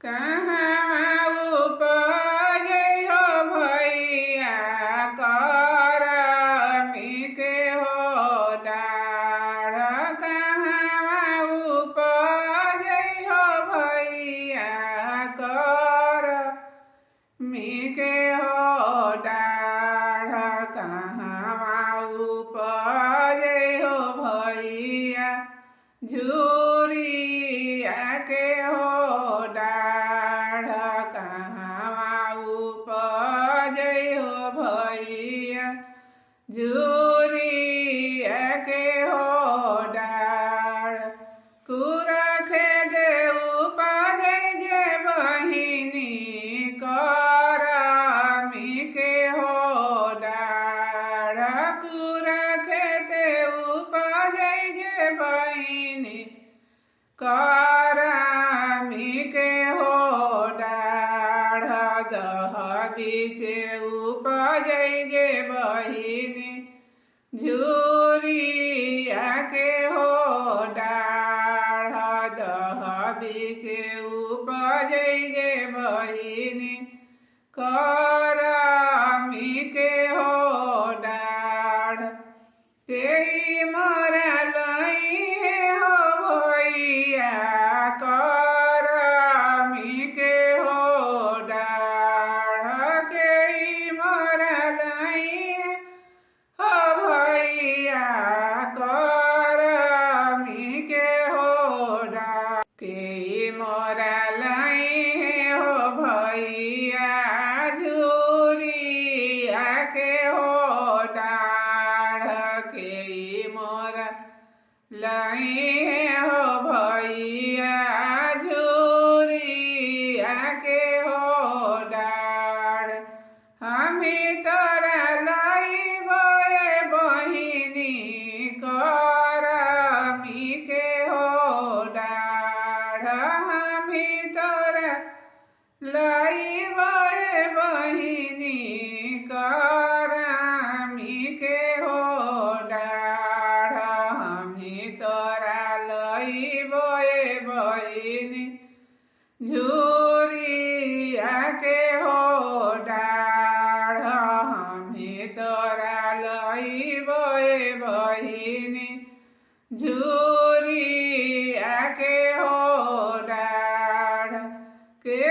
कहाँ उपजे हो भैया करमी के हो डाढ़। कहाँ उपजे हो भैया करमी के हो डाढ़। कहाँ उपजे हो भैया झूरिया के हो डाढ़। कहाँ उपजे हो भैया झूरिया के हो डाढ़। कुरखे दे उपजे गे बहिनी करमी के हो डाढ़। कुरखे दे उपजे गे बहिनी करमी के हो डाढ़। दह बीचे उपजे गे बहिनी झूरिया के हो डाढ़। दह बीचे उपजे गे बहिनी करमी के हो डाढ़। तेई मोरा लई हो भैया करमी के हो डाढ़। केई मोरा लई हो भैया करमी के हो डाढ़। केई मोरा लई हो भैया झूरिया के हो डाढ़। केई मोरा लई हो भैया झूरिया के हो डाढ़। हमी तोरा लई बोए बहिनी करमी के हो डाढ़। हमी तोरा लई बोए बहिनी करमी के हो डाढ़। हमी तोरा लई बोए बहिनी झूरिया के हो डाढ़। हमी तोरा लई बोए बहिनी झूरिया के हो डाढ़। के